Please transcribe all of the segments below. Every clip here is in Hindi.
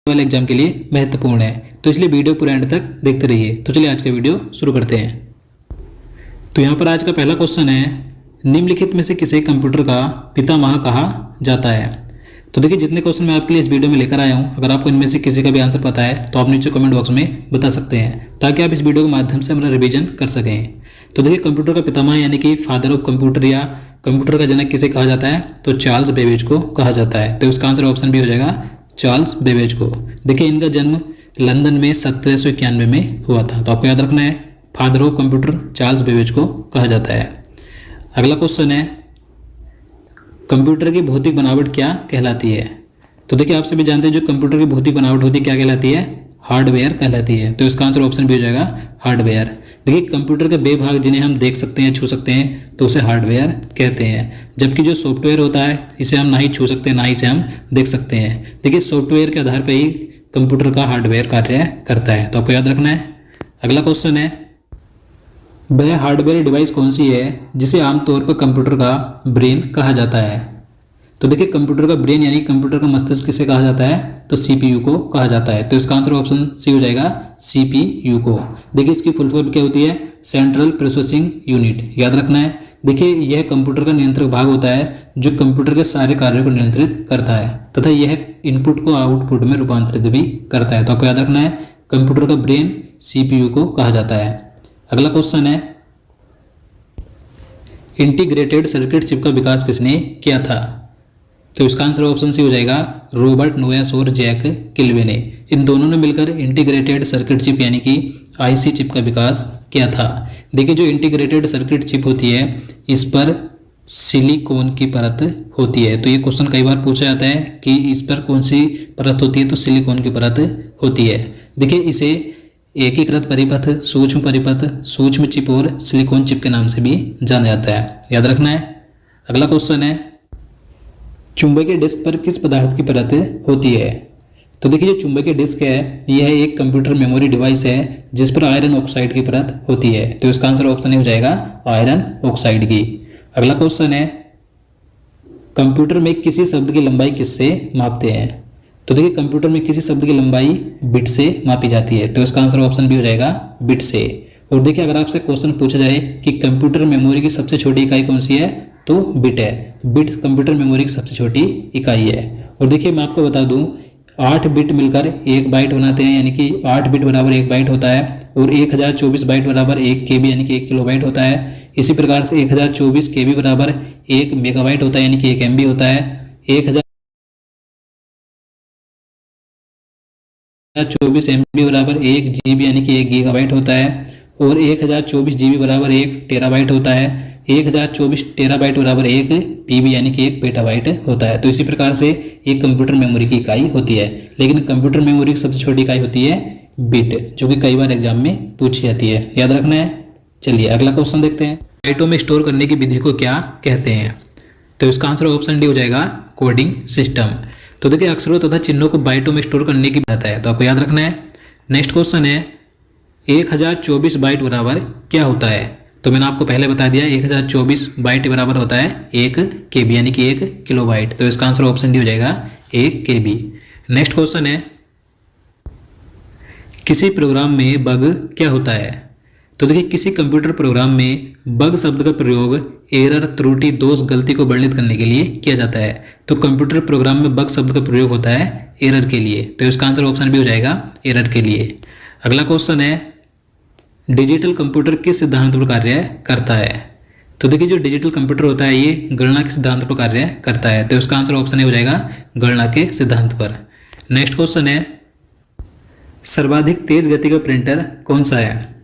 वाले एग्जाम के लिए महत्वपूर्ण है, तो इसलिए वीडियो पूरे एंड तक देखते रहिए। तो चलिए आज का वीडियो शुरू करते हैं। तो यहाँ पर आज का पहला क्वेश्चन है, निम्नलिखित में से किसे कंप्यूटर का पितामह कहा जाता है। तो देखिए जितने क्वेश्चन मैं आपके लिए इस वीडियो में लेकर आया हूँ, अगर आपको इनमें से किसी का भी आंसर पता है तो आप नीचे कमेंट बॉक्स में बता सकते हैं, ताकि आप इस वीडियो के माध्यम से अपना रिवीजन कर सकें। तो देखिए कंप्यूटर का पितामह यानी कि फादर ऑफ कंप्यूटर या कंप्यूटर का जनक किसे कहा जाता है, तो चार्ल्स बेबेज को कहा जाता है। तो इसका आंसर ऑप्शन भी हो जाएगा चार्ल्स बेबेज को। देखिए इनका जन्म लंदन में 1791 में हुआ था। तो आपको याद रखना है, father of computer Charles Babbage को कहा जाता है। अगला क्वेश्चन है, कंप्यूटर की भौतिक बनावट क्या कहलाती है। तो देखिए आप सभी जानते हैं जो कंप्यूटर की भौतिक बनावट होती है क्या कहलाती है, हार्डवेयर कहलाती है। तो इसका आंसर ऑप्शन भी हो जाएगा हार्डवेयर। देखिए कंप्यूटर के वे भाग जिन्हें हम देख सकते हैं, छू सकते हैं, तो उसे हार्डवेयर कहते हैं। जबकि जो सॉफ्टवेयर होता है इसे हम ना ही छू सकते हैं ना ही इसे हम देख सकते हैं। देखिए सॉफ्टवेयर के आधार पर ही कंप्यूटर का हार्डवेयर कार्य करता है। तो आपको याद रखना है। अगला क्वेश्चन है, वह हार्डवेयर डिवाइस कौन सी है जिसे आमतौर पर कंप्यूटर का ब्रेन कहा जाता है। तो देखिए कंप्यूटर का ब्रेन यानी कंप्यूटर का मस्तिष्क किसे कहा जाता है, तो सीपीयू को कहा जाता है। तो इसका आंसर ऑप्शन सी हो जाएगा सीपीयू को। देखिए इसकी फुल फॉर्म क्या होती है, सेंट्रल प्रोसेसिंग यूनिट। याद रखना है। देखिए यह कंप्यूटर का नियंत्रक भाग होता है जो कंप्यूटर के सारे कार्यों को नियंत्रित करता है तथा यह इनपुट को आउटपुट में रूपांतरित भी करता है। तो आपको याद रखना है, कंप्यूटर का ब्रेन सीपीयू को कहा जाता है। अगला क्वेश्चन है, इंटीग्रेटेड सर्किट चिप का विकास किसने किया था। तो इसका आंसर ऑप्शन सी हो जाएगा रॉबर्ट नोयस और जैक किल्वे ने। इन दोनों ने मिलकर इंटीग्रेटेड सर्किट चिप यानी कि आईसी चिप का विकास किया था। देखिए जो इंटीग्रेटेड सर्किट चिप होती है इस पर सिलिकॉन की परत होती है। तो ये क्वेश्चन कई बार पूछा जाता है कि इस पर कौन सी परत होती है, तो सिलिकॉन की परत होती है। देखिए इसे एकीकृत परिपथ, सूक्ष्म परिपथ, सूक्ष्म चिप और सिलिकॉन चिप के नाम से भी जाना जाता है। याद रखना है। अगला क्वेश्चन है, चुंबकीय डिस्क पर किस पदार्थ की परत होती है। तो देखिए जो चुंबकीय डिस्क है यह एक कंप्यूटर मेमोरी डिवाइस है जिस पर आयरन ऑक्साइड की परत होती है। तो इसका आंसर ऑप्शन हो जाएगा आयरन ऑक्साइड की। अगला क्वेश्चन है, कंप्यूटर में किसी शब्द की लंबाई किससे मापते हैं। तो देखिए कंप्यूटर में किसी शब्द की लंबाई बिट से मापी जाती है। तो इसका आंसर ऑप्शन भी हो जाएगा बिट से। और देखिए अगर आपसे क्वेश्चन पूछा जाए कि कंप्यूटर मेमोरी की सबसे छोटी इकाई कौन सी है, तो बिट है। बिट कंप्यूटर मेमोरी की सबसे छोटी इकाई है। और देखिए मैं आपको बता दूं 8 बिट मिलकर 1 बाइट बनाते हैं, यानी कि 8 बिट बराबर 1 बाइट होता है। और 1024 बाइट बराबर 1 केबी यानी कि 1 किलोबाइट होता है। इसी प्रकार से 1024 केबी बराबर 1 मेगाबाइट होता है, यानी कि 1 एमबी होता है। 1024 एमबी बराबर 1 जीबी यानी कि 1 गीगाबाइट होता है। और 1024 जीबी बराबर 1 टेराबाइट होता है। 1024 टेराबाइट बराबर 1 पीबी यानी कि 1 पेटाबाइट होता है। तो इसी प्रकार से एक कंप्यूटर मेमोरी की इकाई होती है। लेकिन कंप्यूटर मेमोरी की सबसे छोटी इकाई होती है बिट, जो कि कई बार एग्जाम में पूछी जाती है। याद रखना है। चलिए अगला क्वेश्चन देखते हैं, बाइटों में स्टोर करने की विधि को क्या कहते हैं। तो इसका आंसर ऑप्शन डी हो जाएगा कोडिंग सिस्टम। तो देखिए अक्षरों तथा चिन्हों को बाइटों में स्टोर करने की बात है, तो आपको याद रखना है। नेक्स्ट क्वेश्चन है, 1024 बाइट बराबर क्या होता है। तो मैंने आपको पहले बता दिया 1024 बाइट बराबर होता है 1 केबी यानी कि 1 किलोबाइट। तो इसका आंसर ऑप्शन डी हो जाएगा 1 केबी। नेक्स्ट क्वेश्चन है, किसी प्रोग्राम में बग क्या होता है। तो देखिए किसी कंप्यूटर प्रोग्राम में बग शब्द का प्रयोग एरर, त्रुटि, दोष, गलती को वर्णित करने के लिए किया जाता है। तो कंप्यूटर प्रोग्राम में बग शब्द का प्रयोग होता है एरर के लिए। तो इसका आंसर ऑप्शन भी हो जाएगा एरर के लिए। अगला क्वेश्चन है, डिजिटल कंप्यूटर किस सिद्धांत पर कार्य करता है। तो देखिए जो डिजिटल कंप्यूटर होता है ये गणना के सिद्धांत पर कार्य करता है। तो इसका आंसर ऑप्शन हो जाएगा गणना के सिद्धांत पर। नेक्स्ट क्वेश्चन है, सर्वाधिक तेज गति का प्रिंटर कौन सा है।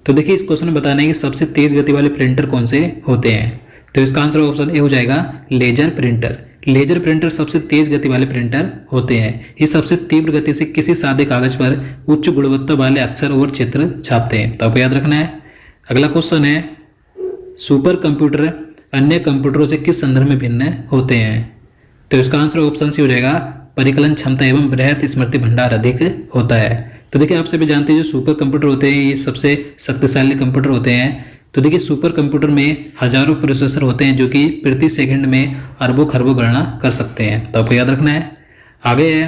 तो देखिए इस क्वेश्चन में बताना है कि सबसे तेज गति वाले प्रिंटर कौन से होते हैं। तो इसका आंसर ऑप्शन ए हो जाएगा लेजर प्रिंटर। लेजर प्रिंटर सबसे तेज गति वाले प्रिंटर होते हैं। ये सबसे तीव्र गति से किसी सादे कागज पर उच्च गुणवत्ता वाले अक्षर और चित्र छापते हैं। तो आपको याद रखना है। अगला क्वेश्चन है, सुपर कंप्यूटर अन्य कंप्यूटरों से किस संदर्भ में भिन्न होते हैं। तो इसका आंसर ऑप्शन सी हो जाएगा परिकलन क्षमता एवं बृहत स्मृति भंडार अधिक होता है। तो देखिए आप सभी जानते हैं जो सुपर कंप्यूटर होते हैं ये सबसे शक्तिशाली कंप्यूटर होते हैं। तो देखिए सुपर कंप्यूटर में हजारों प्रोसेसर होते हैं जो कि प्रति सेकंड में अरबों खरबों गणना कर सकते हैं। तो आपको याद रखना है। आगे है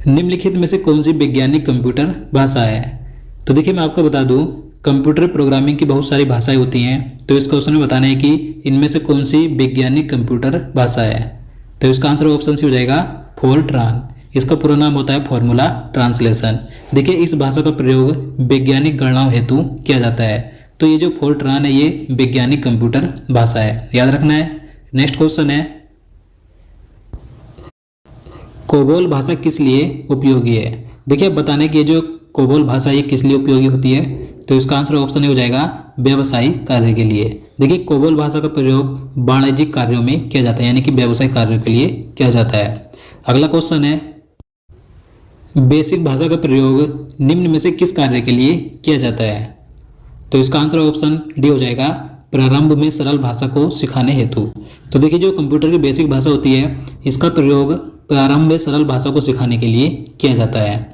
निम्नलिखित में से कौन सी वैज्ञानिक कंप्यूटर भाषा है? तो देखिए मैं आपको बता दूं, कंप्यूटर प्रोग्रामिंग की बहुत सारी भाषाएं होती हैं। तो इस क्वेश्चन में बताना है कि इनमें से कौन सी वैज्ञानिक कंप्यूटर भाषा है। तो इसका आंसर ऑप्शन सी हो जाएगा फोरट्रान। इसका पूरा नाम होता है फॉर्मूला ट्रांसलेशन। देखिए इस भाषा का प्रयोग वैज्ञानिक गणनाओं हेतु किया जाता है। तो ये जो फोरट्रान है ये वैज्ञानिक कंप्यूटर भाषा है, याद रखना है। नेक्स्ट क्वेश्चन है, कोबोल भाषा किस लिए उपयोगी है? देखिए अब बताने की ये जो कोबोल भाषा ये किस लिए उपयोगी होती है। तो इसका आंसर ऑप्शन हो जाएगा व्यावसायिक कार्य के लिए। देखिए कोबोल भाषा का प्रयोग वाणिज्यिक कार्यों में किया जाता है, यानी कि व्यावसायिक कार्यों के लिए किया जाता है। अगला क्वेश्चन है, बेसिक भाषा का प्रयोग निम्न में से किस कार्य के लिए किया जाता है? तो इसका आंसर ऑप्शन डी हो जाएगा प्रारंभ में सरल भाषा को सिखाने हेतु। तो देखिए जो कंप्यूटर की बेसिक भाषा होती है इसका प्रयोग प्रारंभ में सरल भाषा को सिखाने के लिए किया जाता है।